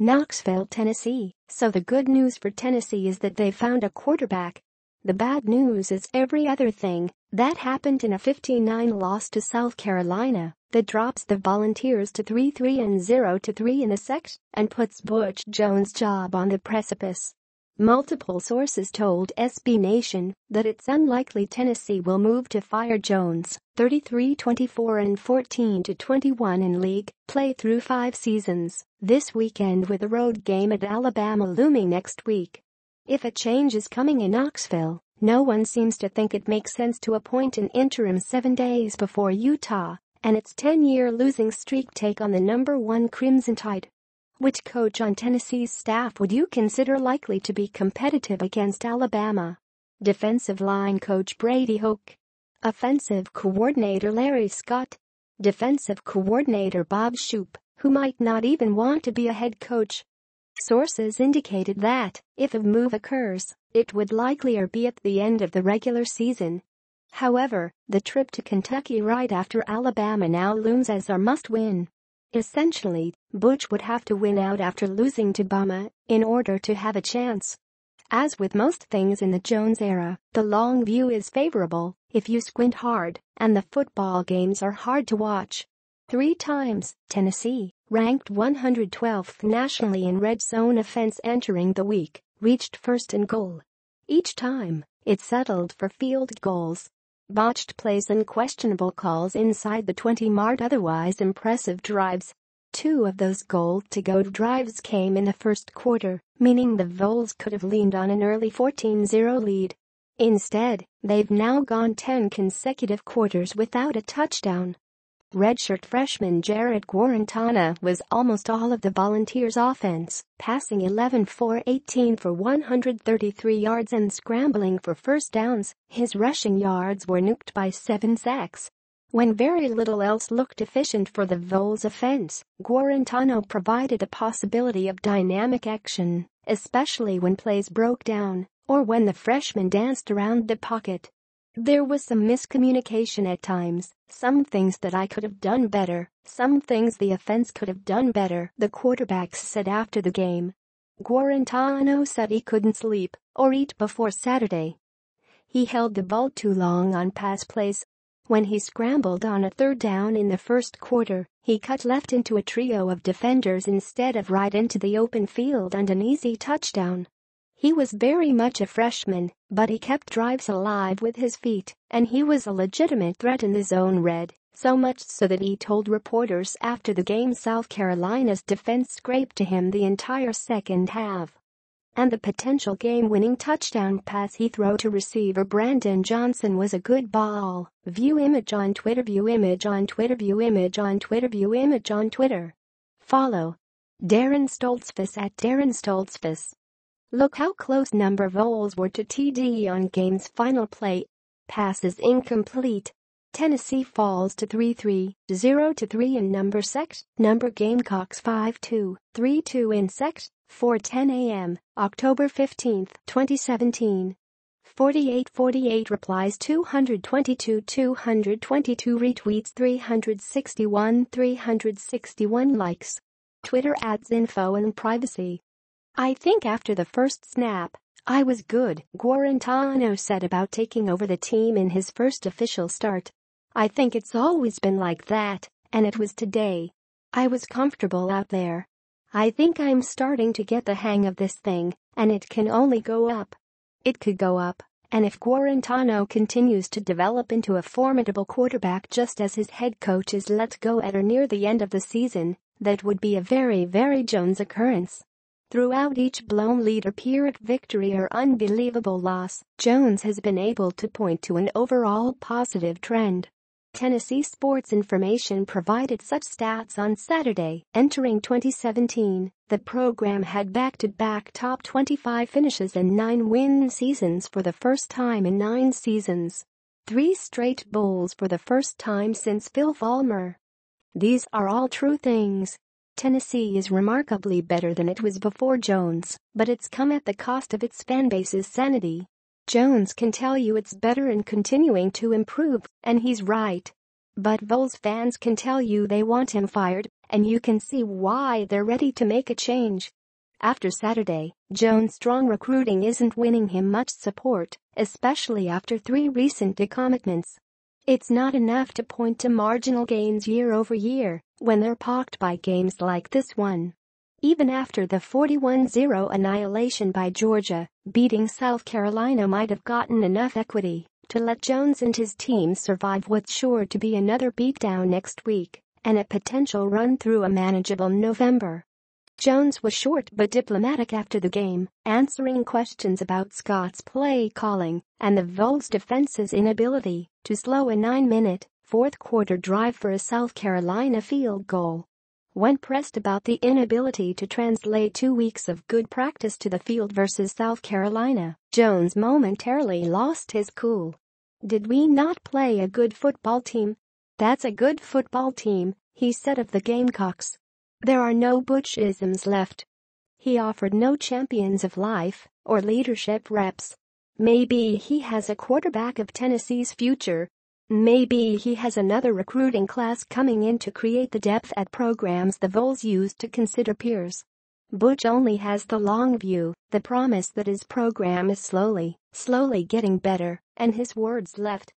Knoxville, Tennessee. So the good news for Tennessee is that they found a quarterback. The bad news is every other thing that happened in a 15-9 loss to South Carolina that drops the Volunteers to 3-3 and 0-3 in the SEC and puts Butch Jones' job on the precipice. Multiple sources told SB Nation that it's unlikely Tennessee will move to fire Jones, 33-24 and 14-21 in league play through 5 seasons, this weekend with a road game at Alabama looming next week. If a change is coming in Knoxville, no one seems to think it makes sense to appoint an interim 7 days before Utah and its 10-year losing streak take on the #1 Crimson Tide. Which coach on Tennessee's staff would you consider likely to be competitive against Alabama? Defensive line coach Brady Hoke. Offensive coordinator Larry Scott. Defensive coordinator Bob Shoop, who might not even want to be a head coach. Sources indicated that, if a move occurs, it would likely be at the end of the regular season. However, the trip to Kentucky right after Alabama now looms as a must-win. Essentially, Butch would have to win out after losing to Bama in order to have a chance. As with most things in the Jones era, the long view is favorable if you squint hard, and the football games are hard to watch. 3 times, Tennessee, ranked 112th nationally in red zone offense entering the week, reached first and goal. Each time, it settled for field goals. Botched plays and questionable calls inside the 20 marred otherwise impressive drives. 2 of those goal-to-go drives came in the first quarter, meaning the Vols could have leaned on an early 14-0 lead. Instead, they've now gone 10 consecutive quarters without a touchdown. Redshirt freshman Jared Guarantana was almost all of the Volunteers' offense, passing 11-for-18 for 133 yards and scrambling for first downs. His rushing yards were nuked by 7 sacks. When very little else looked efficient for the Vols' offense, Guarantano provided the possibility of dynamic action, especially when plays broke down or when the freshman danced around the pocket. There was some miscommunication at times, some things that I could have done better, some things the offense could have done better, the quarterbacks said after the game. Guarantano said he couldn't sleep or eat before Saturday. He held the ball too long on pass plays. When he scrambled on a 3rd down in the first quarter, he cut left into a trio of defenders instead of right into the open field and an easy touchdown. He was very much a freshman, but he kept drives alive with his feet, and he was a legitimate threat in the zone red, so much so that he told reporters after the game South Carolina's defense scraped to him the entire second half. And the potential game-winning touchdown pass he threw to receiver Brandon Johnson was a good ball. View image on Twitter. View image on Twitter. View image on Twitter. View image on Twitter. Follow Darren Stoltzfus at Darren Stoltzfus. Look how close Vols were to TD on game's final play. Passes incomplete. Tennessee falls to 3-3, 0-3 in SEC. Gamecocks 5-2, 3-2 in SEC. 4:10 a.m., October 15, 2017. 4848 replies, 222 retweets, 361 likes. Twitter adds info and privacy. I think after the first snap, I was good, Guarantano said about taking over the team in his first official start. I think it's always been like that, and it was today. I was comfortable out there. I think I'm starting to get the hang of this thing, and it can only go up. It could go up, and if Guarantano continues to develop into a formidable quarterback just as his head coach is let go at or near the end of the season, that would be a very, very Jones occurrence. Throughout each blown lead or Pyrrhic victory or unbelievable loss, Jones has been able to point to an overall positive trend. Tennessee Sports Information provided such stats on Saturday. Entering 2017, the program had back-to-back top 25 finishes and 9-win seasons for the first time in 9 seasons. 3 straight bowls for the first time since Phil Fulmer. These are all true things. Tennessee is remarkably better than it was before Jones, but it's come at the cost of its fanbase's sanity. Jones can tell you it's better and continuing to improve, and he's right. But Vols fans can tell you they want him fired, and you can see why they're ready to make a change. After Saturday, Jones' strong recruiting isn't winning him much support, especially after 3 recent decommitments. It's not enough to point to marginal gains year over year when they're pocked by games like this one. Even after the 41-0 annihilation by Georgia, beating South Carolina might have gotten enough equity to let Jones and his team survive what's sure to be another beatdown next week and a potential run through a manageable November. Jones was short but diplomatic after the game, answering questions about Scott's play calling and the Vols' defense's inability to slow a 9-minute, fourth-quarter drive for a South Carolina field goal. When pressed about the inability to translate 2 weeks of good practice to the field versus South Carolina, Jones momentarily lost his cool. "Did we not play a good football team?" "That's a good football team," he said of the Gamecocks. "There are no Butch-isms left." He offered no champions of life or leadership reps. Maybe he has a quarterback of Tennessee's future. Maybe he has another recruiting class coming in to create the depth at programs the Vols used to consider peers. Butch only has the long view, the promise that his program is slowly getting better, and his words left